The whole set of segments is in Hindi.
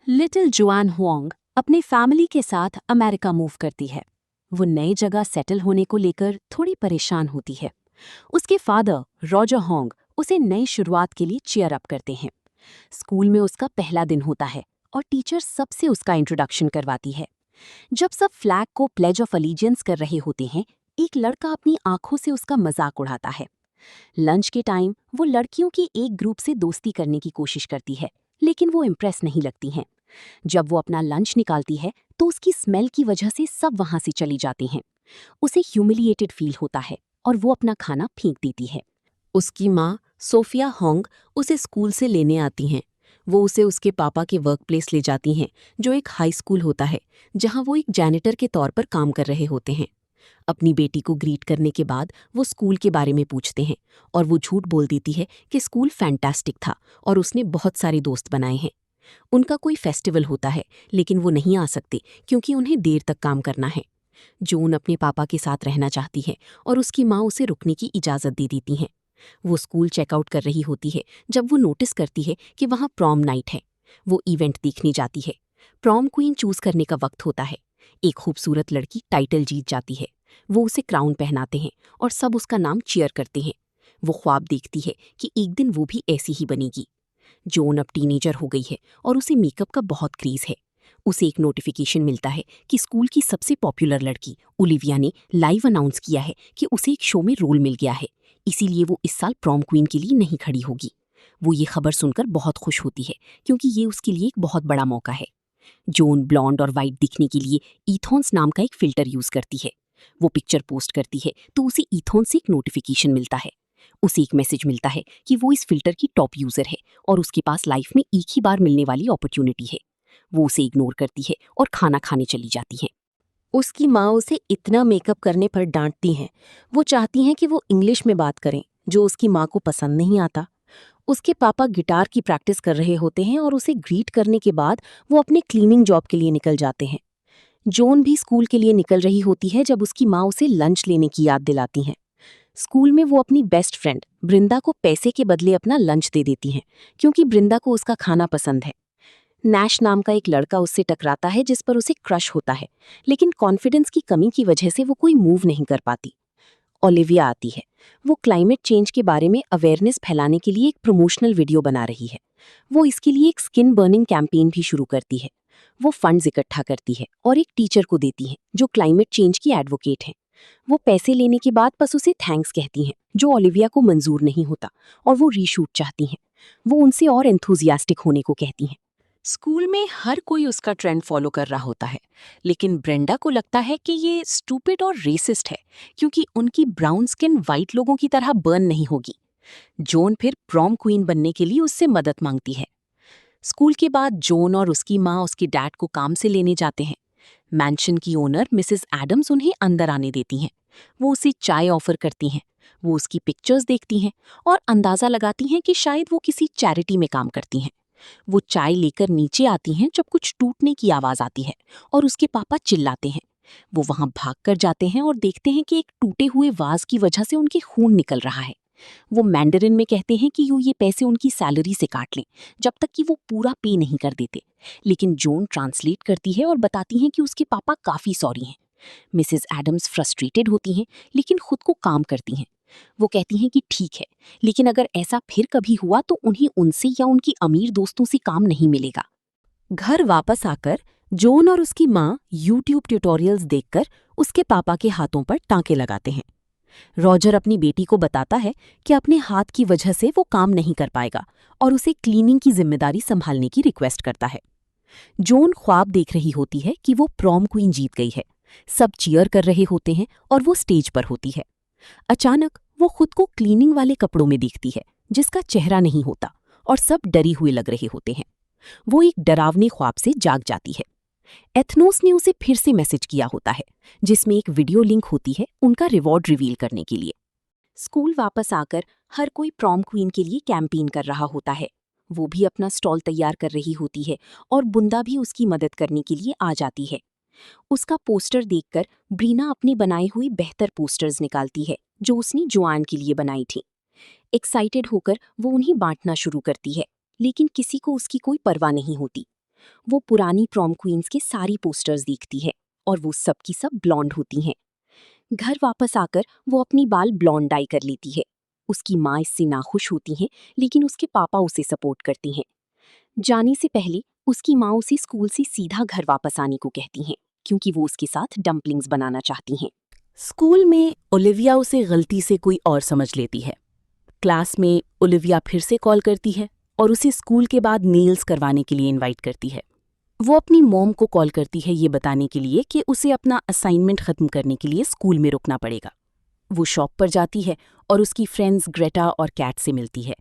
लिटिल जुआन हुआंग अपनी फैमिली के साथ अमेरिका मूव करती है। वो नई जगह सेटल होने को लेकर थोड़ी परेशान होती है। उसके फादर रॉजर होंग उसे नई शुरुआत के लिए चीयर अप करते हैं। स्कूल में उसका पहला दिन होता है और टीचर सबसे उसका इंट्रोडक्शन करवाती है। जब सब फ्लैग को प्लेज ऑफ अलीजियंस कर रहे होते हैं, एक लड़का अपनी आंखों से उसका मजाक उड़ाता है। लंच के टाइम वो लड़कियों की एक ग्रुप से दोस्ती करने की कोशिश करती है, लेकिन वो इम्प्रेस नहीं लगती हैं। जब वो अपना लंच निकालती है तो उसकी स्मेल की वजह से सब वहां से चली जाती हैं। उसे ह्यूमिलिएटेड फील होता है और वो अपना खाना फेंक देती है। उसकी माँ सोफिया होंग उसे स्कूल से लेने आती हैं। वो उसे उसके पापा के वर्क प्लेस ले जाती हैं, जो एक हाई स्कूल होता है जहाँ वो एक जैनिटर के तौर पर काम कर रहे होते हैं। अपनी बेटी को ग्रीट करने के बाद वो स्कूल के बारे में पूछते हैं और वो झूठ बोल देती है कि स्कूल फैंटास्टिक था और उसने बहुत सारे दोस्त बनाए हैं। उनका कोई फेस्टिवल होता है लेकिन वो नहीं आ सकते क्योंकि उन्हें देर तक काम करना है। जून अपने पापा के साथ रहना चाहती है और उसकी माँ उसे रुकने की इजाज़त दे देती हैं। वो स्कूल चेकआउट कर रही होती है जब वो नोटिस करती है कि वहाँ प्रॉम नाइट है। वो इवेंट देखने जाती है। प्रॉम क्वीन चूज करने का वक्त होता है। एक खूबसूरत लड़की टाइटल जीत जाती है। वो उसे क्राउन पहनाते हैं और सब उसका नाम चीयर करते हैं। वो ख्वाब देखती है कि एक दिन वो भी ऐसी ही बनेगी। जॉन अब टीनेजर हो गई है और उसे मेकअप का बहुत क्रेज है। उसे एक नोटिफिकेशन मिलता है कि स्कूल की सबसे पॉपुलर लड़की ओलिविया ने लाइव अनाउंस किया है कि उसे एक शो में रोल मिल गया है, इसीलिए वो इस साल प्रॉम क्वीन के लिए नहीं खड़ी होगी। वो ये खबर सुनकर बहुत खुश होती है क्योंकि ये उसके लिए एक बहुत बड़ा मौका है। जॉन ब्लॉन्ड और वाइट दिखने के लिए ईथॉन्स नाम का एक फिल्टर यूज करती है। वो पिक्चर पोस्ट करती है तो उसे ईथॉन से एक नोटिफिकेशन मिलता है। उसे एक मैसेज मिलता है कि वो इस फिल्टर की टॉप यूजर है और उसके पास लाइफ में एक ही बार मिलने वाली अपॉर्चुनिटी है। वो उसे इग्नोर करती है और खाना खाने चली जाती है। उसकी माँ उसे इतना मेकअप करने पर डांटती हैं। वो चाहती हैं कि वो इंग्लिश में बात करें, जो उसकी माँ को पसंद नहीं आता। उसके पापा गिटार की प्रैक्टिस कर रहे होते हैं और उसे ग्रीट करने के बाद वो अपने क्लीनिंग जॉब के लिए निकल जाते हैं। जॉन भी स्कूल के लिए निकल रही होती है जब उसकी माँ उसे लंच लेने की याद दिलाती हैं। स्कूल में वो अपनी बेस्ट फ्रेंड ब्रिंदा को पैसे के बदले अपना लंच दे देती हैं, क्योंकि ब्रिंदा को उसका खाना पसंद है। नैश नाम का एक लड़का उससे टकराता है जिस पर उसे क्रश होता है, लेकिन कॉन्फिडेंस की कमी की वजह से वो कोई मूव नहीं कर पाती। ओलिविया आती है। वो क्लाइमेट चेंज के बारे में अवेयरनेस फैलाने के लिए एक प्रमोशनल वीडियो बना रही है। वो इसके लिए एक स्किन बर्निंग कैंपेन भी शुरू करती है। वो फंड्स इकट्ठा करती है और एक टीचर को देती है जो क्लाइमेट चेंज की एडवोकेट है। वो पैसे लेने के बाद बस उसे थैंक्स कहती हैं, जो ओलिविया को मंजूर नहीं होता और वो रीशूट चाहती हैं। वो उनसे और एंथुजियास्टिक होने को कहती हैं। स्कूल में हर कोई उसका ट्रेंड फॉलो कर रहा होता है, लेकिन ब्रेंडा को लगता है कि ये स्टूपिड और रेसिस्ट है क्योंकि उनकी ब्राउन स्किन वाइट लोगों की तरह बर्न नहीं होगी। जॉन फिर प्रॉम क्वीन बनने के लिए उससे मदद मांगती है। स्कूल के बाद जॉन और उसकी माँ उसके डैड को काम से लेने जाते हैं। मैंशन की ओनर मिसेस एडम्स उन्हें अंदर आने देती हैं। वो उसे चाय ऑफर करती हैं। वो उसकी पिक्चर्स देखती हैं और अंदाजा लगाती हैं कि शायद वो किसी चैरिटी में काम करती हैं। वो चाय लेकर नीचे आती हैं जब कुछ टूटने की आवाज आती है और उसके पापा चिल्लाते हैं। वो वहां भागकर जाते हैं और देखते हैं कि एक टूटे हुए वाज की वजह से उनके खून निकल रहा है। वो मैंडरिन में कहते हैं कि ये पैसे उनकी सैलरी से काट लें जब तक कि वो पूरा पे नहीं कर देते, लेकिन जॉन ट्रांसलेट करती है और बताती हैं कि उसके पापा काफी सॉरी हैं। मिसेस एडम्स फ्रस्ट्रेटेड होती हैं लेकिन खुद को काम करती हैं। वो कहती हैं कि ठीक है, लेकिन अगर ऐसा फिर कभी हुआ तो उन्हें उनसे या उनकी अमीर दोस्तों से काम नहीं मिलेगा। घर वापस आकर जॉन और उसकी माँ यूट्यूब ट्यूटोरियल्स देखकर उसके पापा के हाथों पर टांके लगाते हैं। रॉजर अपनी बेटी को बताता है कि अपने हाथ की वजह से वो काम नहीं कर पाएगा और उसे क्लीनिंग की जिम्मेदारी संभालने की रिक्वेस्ट करता है। जॉन ख्वाब देख रही होती है कि वो प्रॉम क्वीन जीत गई है। सब चीयर कर रहे होते हैं और वो स्टेज पर होती है। अचानक वो खुद को क्लीनिंग वाले कपड़ों में देखती है जिसका चेहरा नहीं होता और सब डरी हुए लग रहे होते हैं। वो एक डरावने ख्वाब से जाग जाती है। एथनोस ने उसे फिर से मैसेज किया होता है जिसमें एक वीडियो लिंक होती है उनका रिवॉर्ड रिवील करने के लिए। स्कूल वापस आकर हर कोई प्रॉम क्वीन के लिए कैंपेन कर रहा होता है। वो भी अपना स्टॉल तैयार कर रही होती है और बुंदा भी उसकी मदद करने के लिए आ जाती है। उसका पोस्टर देखकर ब्रीना अपनी बनाई हुई बेहतर पोस्टर्स निकालती है जो उसने जोआन के लिए बनाई थी। एक्साइटेड होकर वो उन्हें बांटना शुरू करती है, लेकिन किसी को उसकी कोई परवाह नहीं होती। वो पुरानी प्रॉम क्वींस के सारी पोस्टर्स देखती है और वो सब की सब ब्लॉन्ड होती हैं। घर वापस आकर वो अपनी बाल ब्लॉन्ड डाई कर लेती है। उसकी माँ इससे नाखुश होती हैं, लेकिन उसके पापा उसे सपोर्ट करती हैं। जाने से पहले उसकी माँ उसे स्कूल से सीधा घर वापस आने को कहती हैं, क्योंकि वो उसके साथ डम्पलिंग्स बनाना चाहती हैं। स्कूल में ओलिविया उसे गलती से कोई और समझ लेती है। क्लास में ओलिविया फिर से कॉल करती है और उसे स्कूल के बाद नेल्स करवाने के लिए इनवाइट करती है। वो अपनी मॉम को कॉल करती है ये बताने के लिए कि उसे अपना असाइनमेंट खत्म करने के लिए स्कूल में रुकना पड़ेगा। वो शॉप पर जाती है और उसकी फ्रेंड्स ग्रेटा और कैट से मिलती है।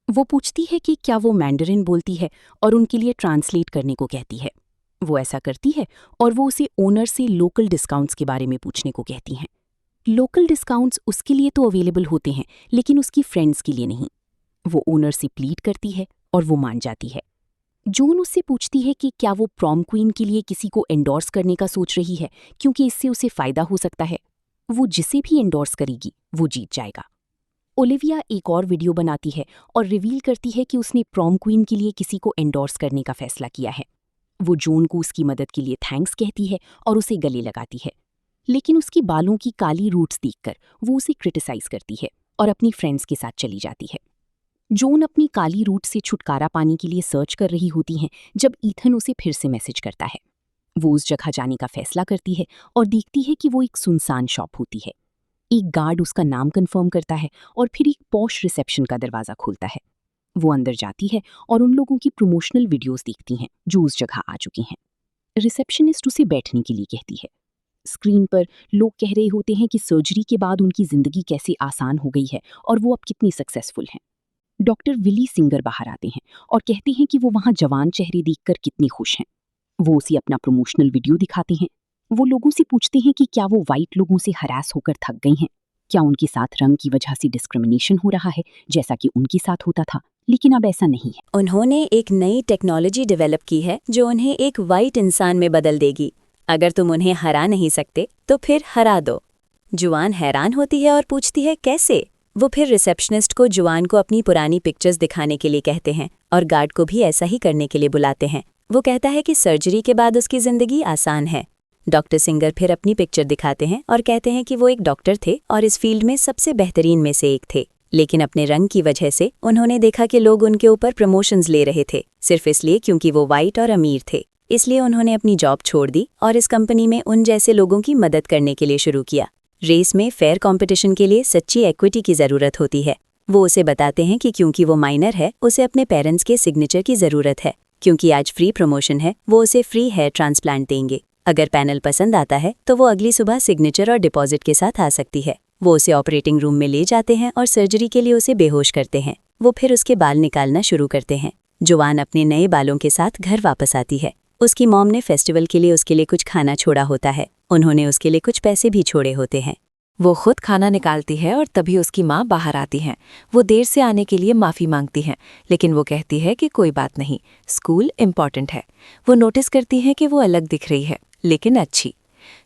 वो पूछती है कि क्या वो मैंडरिन बोलती है और उनके लिए ट्रांसलेट करने को कहती है। वो ऐसा करती है और वो उसे ओनर से लोकल डिस्काउंट्स के बारे में पूछने को कहती हैं। लोकल डिस्काउंट्स उसके लिए तो अवेलेबल होते हैं, लेकिन उसकी फ्रेंड्स के लिए नहीं। वो ओनर से प्लीड करती है और वो मान जाती है। जून उससे पूछती है कि क्या वो प्रॉम क्वीन के लिए किसी को एंडोर्स करने का सोच रही है, क्योंकि इससे उसे फायदा हो सकता है। वो जिसे भी एंडोर्स करेगी वो जीत जाएगा। ओलिविया एक और वीडियो बनाती है और रिवील करती है कि उसने प्रॉम क्वीन के लिए किसी को एंडोर्स करने का फैसला किया है। वो जून को उसकी मदद के लिए थैंक्स कहती है और उसे गले लगाती है, लेकिन उसकी बालों की काली रूट्स देखकर वो उसे क्रिटिसाइज करती है और अपनी फ्रेंड्स के साथ चली जाती है। जून अपनी काली रूट से छुटकारा पाने के लिए सर्च कर रही होती हैं जब ईथन उसे फिर से मैसेज करता है। वो उस जगह जाने का फैसला करती है और देखती है कि वो एक सुनसान शॉप होती है। एक गार्ड उसका नाम कंफर्म करता है और फिर एक पॉश रिसेप्शन का दरवाज़ा खोलता है। वो अंदर जाती है और उन लोगों की प्रमोशनल वीडियोस देखती हैं जो उस जगह आ चुकी हैं। रिसेप्शनिस्ट उसे बैठने के लिए कहती है। स्क्रीन पर लोग कह रहे होते हैं कि सर्जरी के बाद उनकी ज़िंदगी कैसे आसान हो गई है और वो अब कितनी सक्सेसफुल हैं। डॉक्टर विली सिंगर बाहर आते हैं और कहते हैं कि वो वहाँ जवान चेहरे देखकर कितनी खुश हैं। वो उसे अपना प्रमोशनल वीडियो दिखाते हैं। वो लोगों से पूछते हैं कि क्या वो वाइट लोगों से हरास होकर थक गई हैं, क्या उनके साथ रंग की वजह से डिस्क्रिमिनेशन हो रहा है जैसा कि उनके साथ होता था, लेकिन अब ऐसा नहीं है। उन्होंने एक नई टेक्नोलॉजी डेवलप की है जो उन्हें एक वाइट इंसान में बदल देगी। अगर तुम उन्हें हरा नहीं सकते तो फिर हरा दो। जुआन हैरान होती है और पूछती है कैसे। वो फिर रिसेप्शनिस्ट को जुआन को अपनी पुरानी पिक्चर्स दिखाने के लिए कहते हैं और गार्ड को भी ऐसा ही करने के लिए बुलाते हैं। वो कहता है कि सर्जरी के बाद उसकी ज़िंदगी आसान है। डॉक्टर सिंगर फिर अपनी पिक्चर दिखाते हैं और कहते हैं कि वो एक डॉक्टर थे और इस फील्ड में सबसे बेहतरीन में से एक थे, लेकिन अपने रंग की वजह से उन्होंने देखा कि लोग उनके ऊपर प्रमोशंस ले रहे थे सिर्फ इसलिए क्योंकि वो वाइट और अमीर थे। इसलिए उन्होंने अपनी जॉब छोड़ दी और इस कंपनी में उन जैसे लोगों की मदद करने के लिए शुरू किया। रेस में फेयर कंपटीशन के लिए सच्ची इक्विटी की ज़रूरत होती है। वो उसे बताते हैं कि क्योंकि वो माइनर है उसे अपने पेरेंट्स के सिग्नेचर की ज़रूरत है। क्योंकि आज फ्री प्रमोशन है वो उसे फ्री हेयर ट्रांसप्लांट देंगे। अगर पैनल पसंद आता है तो वो अगली सुबह सिग्नेचर और डिपॉजिट के साथ आ सकती है। वो उसे ऑपरेटिंग रूम में ले जाते हैं और सर्जरी के लिए उसे बेहोश करते हैं। वो फिर उसके बाल निकालना शुरू करते हैं। जुआन अपने नए बालों के साथ घर वापस आती है। उसकी मॉम ने फेस्टिवल के लिए उसके लिए कुछ खाना छोड़ा होता है। उन्होंने उसके लिए कुछ पैसे भी छोड़े होते हैं। वो खुद खाना निकालती है और तभी उसकी माँ बाहर आती हैं। वो देर से आने के लिए माफ़ी मांगती हैं, लेकिन वो कहती है कि कोई बात नहीं, स्कूल इम्पॉर्टेंट है। वो नोटिस करती हैं कि वो अलग दिख रही है, लेकिन अच्छी।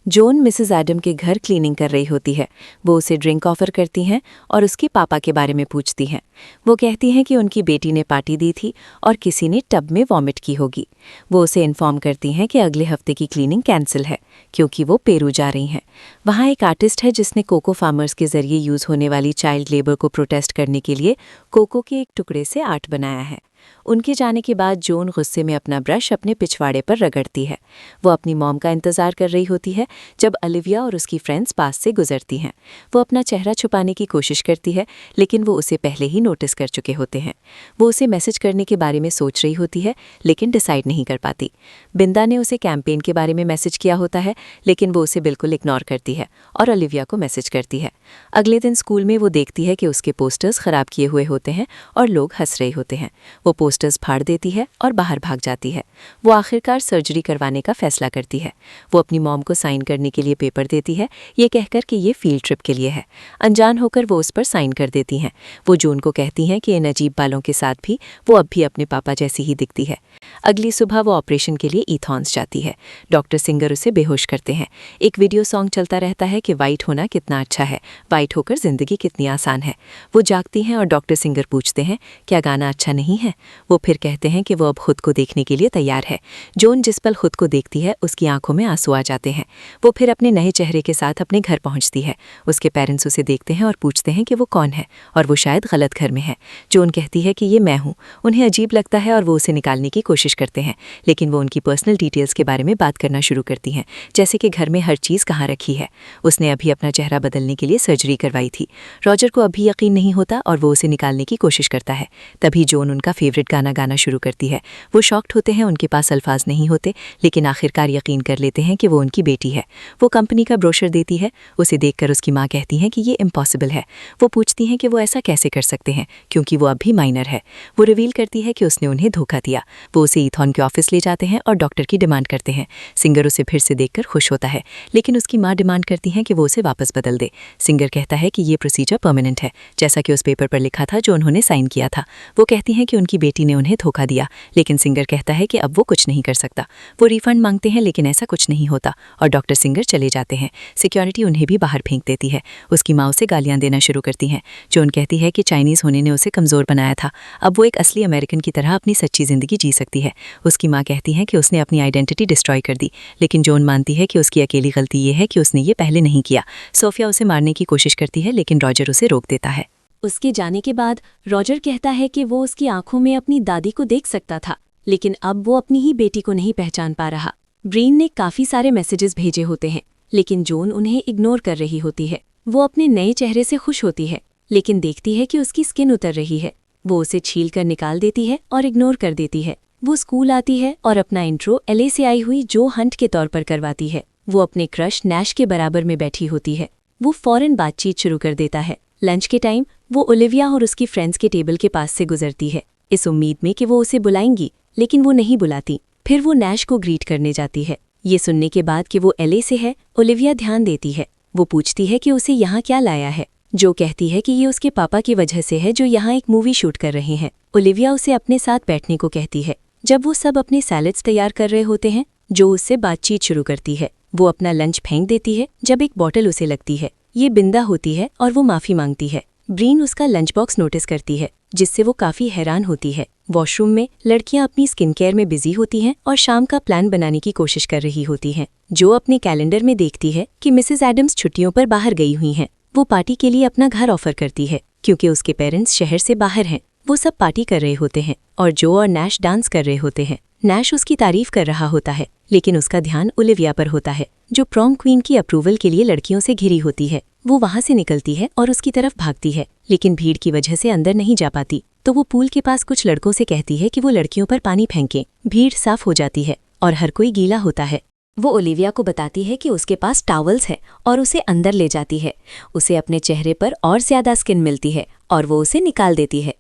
जॉन मिसेस एडम के घर क्लीनिंग कर रही होती है। वो उसे ड्रिंक ऑफर करती हैं और उसके पापा के बारे में पूछती हैं। वो कहती हैं कि उनकी बेटी ने पार्टी दी थी और किसी ने टब में वॉमिट की होगी। वो उसे इन्फॉर्म करती हैं कि अगले हफ्ते की क्लीनिंग कैंसिल है क्योंकि वो पेरू जा रही हैं। वहाँ एक आर्टिस्ट है जिसने कोको फार्मर्स के जरिए यूज़ होने वाली चाइल्ड लेबर को प्रोटेस्ट करने के लिए कोको के एक टुकड़े से आर्ट बनाया है। उनके जाने के बाद जॉन गुस्से में अपना ब्रश अपने पिछवाड़े पर रगड़ती है। वो अपनी मॉम का इंतज़ार कर रही होती है जब ओलिविया और उसकी फ्रेंड्स पास से गुजरती हैं। वो अपना चेहरा छुपाने की कोशिश करती है, लेकिन वो उसे पहले ही नोटिस कर चुके होते हैं। वो उसे मैसेज करने के बारे में सोच रही होती है, लेकिन डिसाइड नहीं कर पाती। बिंदा ने उसे कैंपेन के बारे में मैसेज किया होता है, लेकिन वो उसे बिल्कुल इग्नोर करती है और ओलिविया को मैसेज करती है। अगले दिन स्कूल में वो देखती है कि उसके पोस्टर्स ख़राब किए हुए होते हैं और लोग हंस रहे होते हैं। वो पोस्टर्स फाड़ देती है और बाहर भाग जाती है। वो आखिरकार सर्जरी करवाने का फैसला करती है। वो अपनी मॉम को साइन करने के लिए पेपर देती है, ये कहकर कि ये फील्ड ट्रिप के लिए है। अनजान होकर वो उस पर साइन कर देती हैं। वो जॉन को कहती हैं कि इन अजीब बालों के साथ भी वो अब भी अपने पापा जैसी ही दिखती है। अगली सुबह वो ऑपरेशन के लिए ईथॉन्स जाती है। डॉक्टर सिंगर उसे बेहोश करते हैं। एक वीडियो सॉन्ग चलता रहता है कि वाइट होना कितना अच्छा है, वाइट होकर जिंदगी कितनी आसान है। वो जागती हैं और डॉक्टर सिंगर पूछते हैं क्या गाना अच्छा नहीं है। वो फिर कहते हैं कि वो अब खुद को देखने के लिए तैयार है। जोन जिस पल खुद को देखती है उसकी आंखों में आंसू आ जाते हैं। वो फिर अपने नए चेहरे के साथ अपने घर पहुंचती है। उसके पेरेंट्स उसे देखते हैं और पूछते हैं कि वो कौन है और वो शायद गलत घर में है। जोन कहती है कि ये मैं हूँ। उन्हें अजीब लगता है और वो उसे निकालने की कोशिश करते हैं, लेकिन वो उनकी पर्सनल डिटेल्स के बारे में बात करना शुरू करती हैं, जैसे कि घर में हर चीज़ कहाँ रखी है। उसने अभी अपना चेहरा बदलने के लिए सर्जरी करवाई थी। रॉजर को अभी यकीन नहीं होता और वो उसे निकालने की कोशिश करता है। तभी जोन उनका फेवरेट गाना गाना शुरू करती है। वो शॉक्ड होते हैं, उनके पास अल्फाज नहीं होते, लेकिन आखिरकार यकीन कर लेते हैं कि वो उनकी बेटी है। वो कंपनी का ब्रोशर देती है। उसे देखकर उसकी माँ कहती हैं कि ये इम्पॉसिबल है। वो पूछती हैं कि वो ऐसा कैसे कर सकते हैं, क्योंकि वो अब भी माइनर है। वो रिवील करती है कि उसने उन्हें धोखा दिया। वो उसे ईथॉन के ऑफिस ले जाते हैं और डॉक्टर की डिमांड करते हैं। सिंगर उसे फिर से देखकर खुश होता है, लेकिन उसकी माँ डिमांड करती हैं कि वो उसे वापस बदल दे। सिंगर कहता है कि ये प्रोसीजर परमानेंट है, जैसा कि उस पेपर पर लिखा था जो उन्होंने साइन किया था। वो कहती हैं कि उनकी बेटी ने उन्हें धोखा दिया, लेकिन सिंगर कहता है कि अब वो कुछ नहीं कर सकता। वो रिफंड मांगते हैं, लेकिन ऐसा कुछ नहीं होता और डॉक्टर सिंगर चले जाते हैं। सिक्योरिटी उन्हें भी बाहर फेंक देती है। उसकी माँ उसे गालियाँ देना शुरू करती हैं। जोन कहती है कि चाइनीज़ होने ने उसे कमज़ोर बनाया था, अब वो एक असली अमेरिकन की तरह अपनी सच्ची ज़िंदगी जी सकती है। उसकी माँ कहती है कि उसने अपनी आइडेंटिटी डिस्ट्रॉय कर दी, लेकिन जोन मानती है कि उसकी अकेली गलती ये है कि उसने ये पहले नहीं किया। सोफिया उसे मारने की कोशिश करती है, लेकिन रॉजर उसे रोक देता है। उसके जाने के बाद रॉजर कहता है कि वो उसकी आंखों में अपनी दादी को देख सकता था, लेकिन अब वो अपनी ही बेटी को नहीं पहचान पा रहा। ब्रीन ने काफ़ी सारे मैसेजेस भेजे होते हैं, लेकिन जोन उन्हें इग्नोर कर रही होती है। वो अपने नए चेहरे से खुश होती है, लेकिन देखती है कि उसकी स्किन उतर रही है। वो उसे छील कर निकाल देती है और इग्नोर कर देती है। वो स्कूल आती है और अपना इंट्रो LA से आई हुई जो हंट के तौर पर करवाती है। वो अपने क्रश नैश के बराबर में बैठी होती है। वो फौरन बातचीत शुरू कर देता है। लंच के टाइम वो ओलिविया और उसकी फ्रेंड्स के टेबल के पास से गुजरती है, इस उम्मीद में कि वो उसे बुलाएंगी, लेकिन वो नहीं बुलाती। फिर वो नैश को ग्रीट करने जाती है। ये सुनने के बाद कि वो LA से है, ओलिविया ध्यान देती है। वो पूछती है कि उसे यहाँ क्या लाया है। जो कहती है कि ये उसके पापा की वजह से है, जो यहाँ एक मूवी शूट कर रहे हैं। ओलिविया उसे अपने साथ बैठने को कहती है। जब वो सब अपने सैलेड्स तैयार कर रहे होते हैं, जो उससे बातचीत शुरू करती है। वो अपना लंच फेंक देती है जब एक बॉटल उसे लगती है। ये बिंदा होती है और वो माफ़ी मांगती है। ब्रीन उसका लंच बॉक्स नोटिस करती है, जिससे वो काफ़ी हैरान होती है। वॉशरूम में लड़कियां अपनी स्किन केयर में बिजी होती हैं और शाम का प्लान बनाने की कोशिश कर रही होती हैं। जो अपने कैलेंडर में देखती है कि मिसेस एडम्स छुट्टियों पर बाहर गई हुई हैं। वो पार्टी के लिए अपना घर ऑफर करती है, क्योंकि उसके पेरेंट्स शहर से बाहर हैं। वो सब पार्टी कर रहे होते हैं और जो और नैश डांस कर रहे होते हैं। नैश उसकी तारीफ कर रहा होता है, लेकिन उसका ध्यान ओलिविया पर होता है, जो प्रॉम क्वीन की अप्रूवल के लिए लड़कियों से घिरी होती है। वो वहां से निकलती है और उसकी तरफ भागती है, लेकिन भीड़ की वजह से अंदर नहीं जा पाती। तो वो पूल के पास कुछ लड़कों से कहती है कि वो लड़कियों पर पानी फेंकें। भीड़ साफ हो जाती है और हर कोई गीला होता है। वो ओलिविया को बताती है कि उसके पास टॉवल्स है और उसे अंदर ले जाती है। उसे अपने चेहरे पर और ज़्यादा स्किन मिलती है और वो उसे निकाल देती है।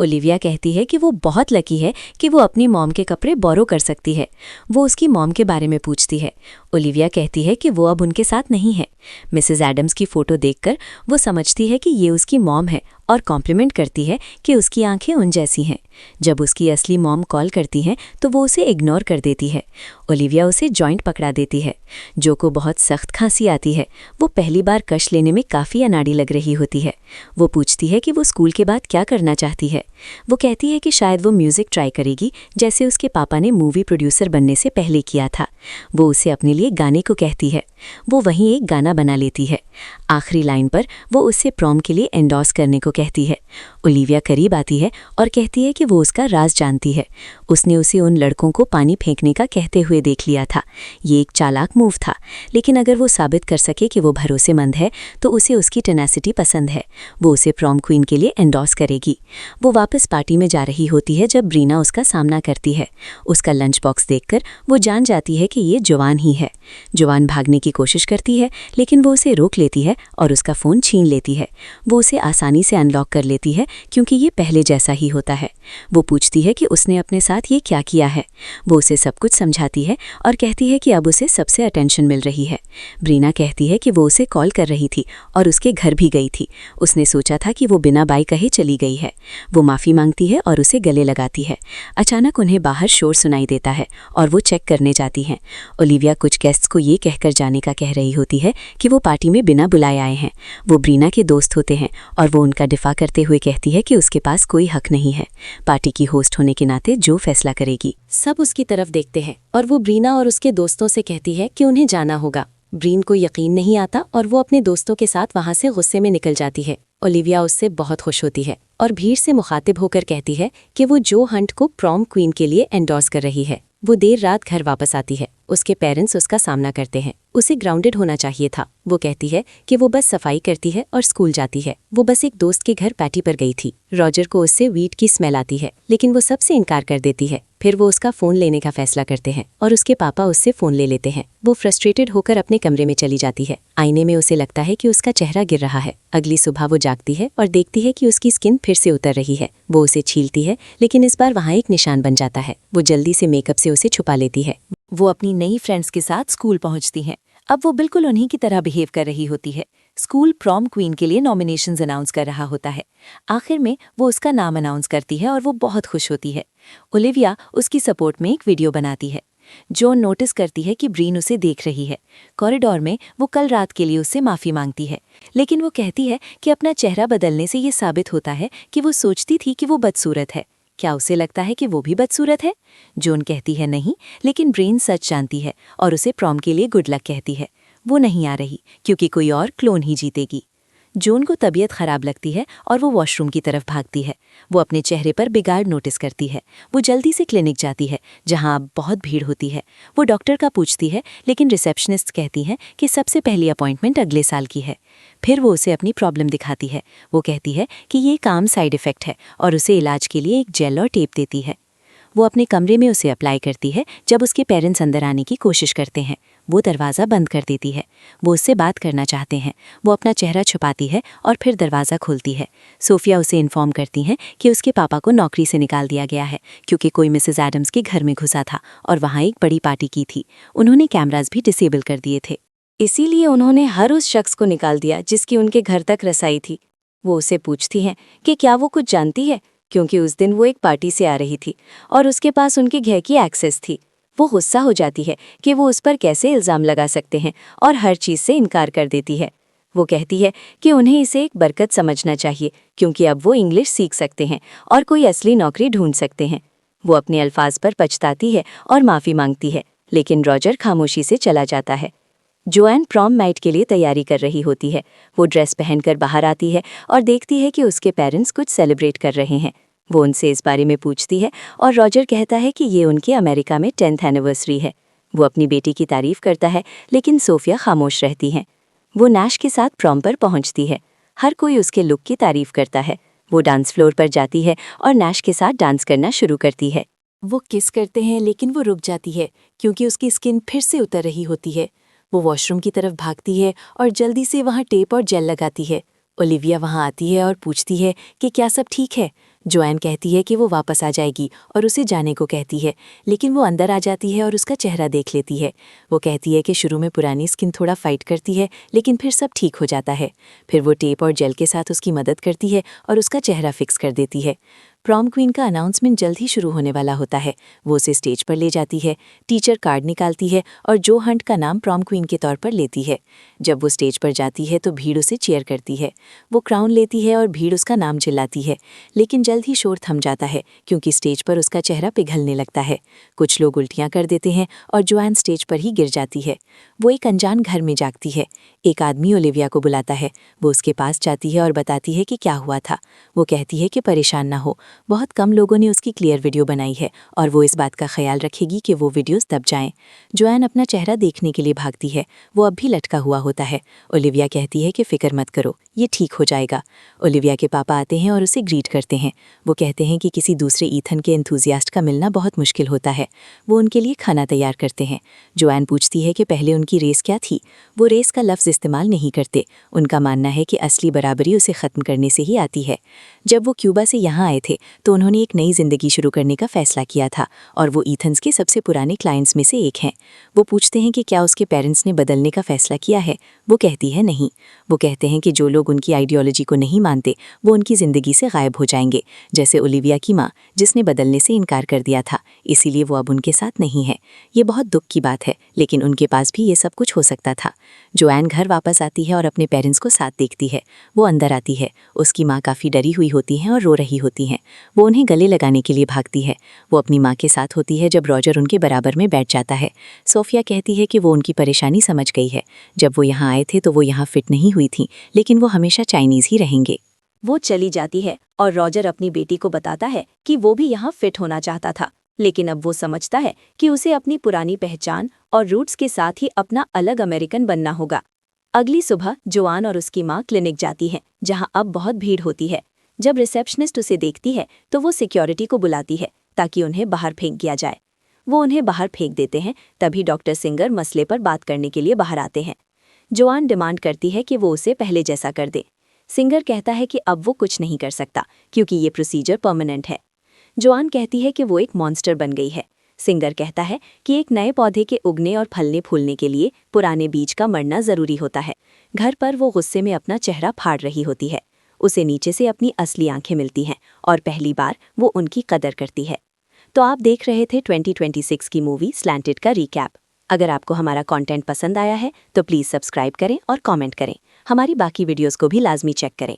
ओलिविया कहती है कि वो बहुत लकी है कि वो अपनी मॉम के कपड़े बोरो कर सकती है। वो उसकी मॉम के बारे में पूछती है। ओलिविया कहती है कि वो अब उनके साथ नहीं है। मिसेस एडम्स की फ़ोटो देखकर वो समझती है कि ये उसकी मॉम है और कॉम्प्लीमेंट करती है कि उसकी आंखें उन जैसी हैं। जब उसकी असली मॉम कॉल करती हैं तो वो उसे इग्नोर कर देती है। ओलिविया उसे जॉइंट पकड़ा देती है। जो को बहुत सख्त खांसी आती है। वो पहली बार कश लेने में काफ़ी अनाड़ी लग रही होती है। वो पूछती है कि वो स्कूल के बाद क्या करना चाहती है। वो कहती है कि शायद वो म्यूज़िक ट्राई करेगी, जैसे उसके पापा ने मूवी प्रोड्यूसर बनने से पहले किया था। वो उसे अपने लिए गाने को कहती है। वो वहीं एक गाना बना लेती है। आखिरी लाइन पर वो उससे प्रॉम के लिए एंडोर्स करने को कहती है। ओलिविया करीब आती है और कहती है कि वो उसका राज जानती है। उसने उसे उन लड़कों को पानी फेंकने का कहते हुए देख लिया था। ये एक चालाक मूव था, लेकिन अगर वो साबित कर सके कि वो भरोसेमंद है तो उसे उसकी टेनासिटी पसंद है। वो उसे प्रॉम क्वीन के लिए एंडोर्स करेगी। वो वापस पार्टी में जा रही होती है जब ब्रीना उसका सामना करती है। उसका लंच बॉक्स देखकर वो जान जाती है कि ये जवान ही है। जवान भागने की कोशिश करती है, लेकिन वो उसे रोक लेती है और उसका फ़ोन छीन लेती है। वो उसे आसानी से अनलॉक कर लेती करती है क्योंकि ये पहले जैसा ही होता है। वो पूछती है कि उसने अपने साथ ये क्या किया है। वो उसे सब कुछ समझाती है और कहती है कि अब उसे सबसे अटेंशन मिल रही है। ब्रीना कहती है कि वो उसे कॉल कर रही थी और उसके घर भी गई थी। उसने सोचा था कि वो बिना बाय कहे चली गई है। वो माफ़ी मांगती है और उसे गले लगाती है। अचानक उन्हें बाहर शोर सुनाई देता है और वो चेक करने जाती हैं। ओलिविया कुछ गेस्ट्स को ये कहकर जाने का कह रही होती है कि वो पार्टी में बिना बुलाए आए हैं। वो ब्रीना के दोस्त होते हैं और वो उनका दिफा करते हुए कहती है कि उसके पास कोई हक नहीं है। पार्टी की होस्ट होने के नाते जो फैसला करेगी। सब उसकी तरफ देखते हैं और वो ब्रीना और उसके दोस्तों से कहती है कि उन्हें जाना होगा। ब्रीन को यकीन नहीं आता और वो अपने दोस्तों के साथ वहां से गुस्से में निकल जाती है। ओलिविया उससे बहुत खुश होती है और भीड़ से मुखातिब होकर कहती है कि वो जो हंट को प्रॉम क्वीन के लिए एंडोर्स कर रही है। वो देर रात घर वापस आती है। उसके पेरेंट्स उसका सामना करते हैं। उसे ग्राउंडेड होना चाहिए था। वो कहती है कि वो बस सफाई करती है और स्कूल जाती है। वो बस एक दोस्त के घर पार्टी पर गई थी। रॉजर को उससे वीट की स्मेल आती है, लेकिन वो सबसे इनकार कर देती है। फिर वो उसका फ़ोन लेने का फैसला करते हैं और उसके पापा उससे फ़ोन ले लेते हैं। वो फ्रस्ट्रेटेड होकर अपने कमरे में चली जाती है। आईने में उसे लगता है कि उसका चेहरा गिर रहा है। अगली सुबह वो जागती है और देखती है कि उसकी स्किन फिर से उतर रही है। वो उसे छीलती है, लेकिन इस बार वहाँ एक निशान बन जाता है। वो जल्दी से मेकअप से उसे छुपा लेती है। वो अपनी नई फ्रेंड्स के साथ स्कूल पहुंचती हैं। अब वो बिल्कुल उन्हीं की तरह बिहेव कर रही होती है। स्कूल प्रॉम क्वीन के लिए नॉमिनेशंस अनाउंस कर रहा होता है। आखिर में वो उसका नाम अनाउंस करती है और वो बहुत खुश होती है। ओलिविया उसकी सपोर्ट में एक वीडियो बनाती है। जॉन नोटिस करती है कि ब्रीन उसे देख रही है। कॉरिडोर में वो कल रात के लिए उससे माफ़ी मांगती है, लेकिन वो कहती है कि अपना चेहरा बदलने से ये साबित होता है कि वो सोचती थी कि वो बदसूरत है। क्या उसे लगता है कि वो भी बदसूरत है? जॉन कहती है नहीं, लेकिन ब्रेन सच जानती है और उसे प्रॉम के लिए गुड लक कहती है। वो नहीं आ रही क्योंकि कोई और क्लोन ही जीतेगी। जॉन को तबीयत खराब लगती है और वो वॉशरूम की तरफ भागती है। वो अपने चेहरे पर बिगाड़ नोटिस करती है। वो जल्दी से क्लिनिक जाती है जहां अब बहुत भीड़ होती है। वो डॉक्टर का पूछती है, लेकिन रिसेप्शनिस्ट कहती हैं कि सबसे पहली अपॉइंटमेंट अगले साल की है। फिर वो उसे अपनी प्रॉब्लम दिखाती है। वो कहती है कि ये काम साइड इफ़ेक्ट है और उसे इलाज के लिए एक जेल और टेप देती है। वो अपने कमरे में उसे अप्लाई करती है जब उसके पेरेंट्स अंदर आने की कोशिश करते हैं। वो दरवाज़ा बंद कर देती है। वो उससे बात करना चाहते हैं। वो अपना चेहरा छुपाती है और फिर दरवाज़ा खोलती है। सोफिया उसे इन्फॉर्म करती हैं कि उसके पापा को नौकरी से निकाल दिया गया है क्योंकि कोई मिसेस एडम्स के घर में घुसा था और वहाँ एक बड़ी पार्टी की थी। उन्होंने कैमराज भी डिसेबल कर दिए थे, इसीलिए उन्होंने हर उस शख्स को निकाल दिया जिसकी उनके घर तक रसाई थी। वो उसे पूछती हैं कि क्या वो कुछ जानती है, क्योंकि उस दिन वो एक पार्टी से आ रही थी और उसके पास उनके घर की एक्सेस थी। वो गुस्सा हो जाती है कि वो उस पर कैसे इल्ज़ाम लगा सकते हैं और हर चीज़ से इनकार कर देती है। वो कहती है कि उन्हें इसे एक बरकत समझना चाहिए क्योंकि अब वो इंग्लिश सीख सकते हैं और कोई असली नौकरी ढूंढ सकते हैं। वो अपने अल्फाज पर पछताती है और माफ़ी मांगती है, लेकिन रॉजर खामोशी से चला जाता है। जोएन प्रॉम नाइट के लिए तैयारी कर रही होती है। वो ड्रेस पहनकर बाहर आती है और देखती है कि उसके पेरेंट्स कुछ सेलिब्रेट कर रहे हैं। वो उनसे इस बारे में पूछती है और रॉजर कहता है कि ये उनके अमेरिका में 10th एनिवर्सरी है। वो अपनी बेटी की तारीफ करता है, लेकिन सोफिया खामोश रहती हैं। वो नैश के साथ प्रॉम पर पहुंचती है। हर कोई उसके लुक की तारीफ करता है। वो डांस फ्लोर पर जाती है और नैश के साथ डांस करना शुरू करती है। वो किस करते हैं, लेकिन वो रुक जाती है क्योंकि उसकी स्किन फिर से उतर रही होती है। वो वॉशरूम की तरफ भागती है और जल्दी से वहाँ टेप और जेल लगाती है। ओलिविया वहाँ आती है और पूछती है कि क्या सब ठीक है। जोएन कहती है कि वो वापस आ जाएगी और उसे जाने को कहती है, लेकिन वो अंदर आ जाती है और उसका चेहरा देख लेती है। वो कहती है कि शुरू में पुरानी स्किन थोड़ा फाइट करती है, लेकिन फिर सब ठीक हो जाता है। फिर वो टेप और जेल के साथ उसकी मदद करती है और उसका चेहरा फिक्स कर देती है। प्रॉम क्वीन का अनाउंसमेंट जल्द ही शुरू होने वाला होता है। वो उसे स्टेज पर ले जाती है, टीचर कार्ड निकालती है और जो हंट का नाम प्रॉम क्वीन के तौर पर लेती है। जब वो स्टेज पर जाती है तो भीड़ उसे चीयर करती है। वो क्राउन लेती है और भीड़ उसका नाम चिल्लाती है, लेकिन जल्द ही शोर थम जाता है क्योंकि स्टेज पर उसका चेहरा पिघलने लगता है। कुछ लोग उल्टियाँ कर देते हैं और जोएन स्टेज पर ही गिर जाती है। वो एक अनजान घर में जागती है। एक आदमी ओलिविया को बुलाता है। वो उसके पास जाती है और बताती है कि क्या हुआ था। वो कहती है कि परेशान ना हो, बहुत कम लोगों ने उसकी क्लियर वीडियो बनाई है और वो इस बात का ख्याल रखेगी कि वो वीडियोस दब जाएं। जोएन अपना चेहरा देखने के लिए भागती है। वो अब भी लटका हुआ होता है। ओलिविया कहती है कि फिक्र मत करो, ये ठीक हो जाएगा। ओलिविया के पापा आते हैं और उसे ग्रीट करते हैं। वो कहते हैं कि किसी दूसरे ईथन के एंथुजियास्ट का मिलना बहुत मुश्किल होता है। वो उनके लिए खाना तैयार करते हैं। जोएन पूछती है कि पहले उनकी रेस क्या थी। वो रेस का लफ्ज़ इस्तेमाल नहीं करते। उनका मानना है कि असली बराबरी उसे ख़त्म करने से ही आती है। जब वो क्यूबा से यहाँ आए थे तो उन्होंने एक नई ज़िंदगी शुरू करने का फ़ैसला किया था और वो ईथन्स के सबसे पुराने क्लाइंट्स में से एक हैं। वो पूछते हैं कि क्या उसके पेरेंट्स ने बदलने का फ़ैसला किया है। वो कहती है नहीं। वो कहते हैं कि जो लोग उनकी आइडियोलॉजी को नहीं मानते वो उनकी ज़िंदगी से गायब हो जाएंगे, जैसे ओलिविया की माँ जिसने बदलने से इनकार कर दिया था, इसीलिए वो अब उनके साथ नहीं है। ये बहुत दुख की बात है, लेकिन उनके पास भी ये सब कुछ हो सकता था। जोएन घर वापस आती है और अपने पेरेंट्स को साथ देखती है। वो अंदर आती है। उसकी माँ काफ़ी डरी हुई होती हैं और रो रही होती हैं। वो उन्हें गले लगाने के लिए भागती है। वो अपनी माँ के साथ होती है जब रॉजर उनके बराबर में बैठ जाता है। सोफिया कहती है कि वो उनकी परेशानी समझ गई है। जब वो यहाँ आए थे तो वो यहाँ फिट नहीं हुई थी, लेकिन वो हमेशा चाइनीज़ ही रहेंगे। वो चली जाती है और रॉजर अपनी बेटी को बताता है कि वो भी यहाँ फिट होना चाहता था, लेकिन अब वो समझता है कि उसे अपनी पुरानी पहचान और रूट्स के साथ ही अपना अलग अमेरिकन बनना होगा। अगली सुबह जोआन और उसकी माँ क्लिनिक जाती हैं, जहाँ अब बहुत भीड़ होती है। जब रिसेप्शनिस्ट उसे देखती है तो वो सिक्योरिटी को बुलाती है ताकि उन्हें बाहर फेंक दिया जाए। वो उन्हें बाहर फेंक देते हैं। तभी डॉक्टर सिंगर मसले पर बात करने के लिए बाहर आते हैं। जोआन डिमांड करती है कि वो उसे पहले जैसा कर दे। सिंगर कहता है कि अब वो कुछ नहीं कर सकता क्योंकि ये प्रोसीजर परमानेंट है। जोआन कहती है कि वो एक मॉन्स्टर बन गई है। सिंगर कहता है कि एक नए पौधे के उगने और फलने फूलने के लिए पुराने बीज का मरना ज़रूरी होता है। घर पर वो गुस्से में अपना चेहरा फाड़ रही होती है। उसे नीचे से अपनी असली आंखें मिलती हैं और पहली बार वो उनकी कदर करती है। तो आप देख रहे थे 2026 की मूवी स्लैंटेड का रिकैप। अगर आपको हमारा कंटेंट पसंद आया है तो प्लीज़ सब्सक्राइब करें और कमेंट करें। हमारी बाकी वीडियोस को भी लाजमी चेक करें।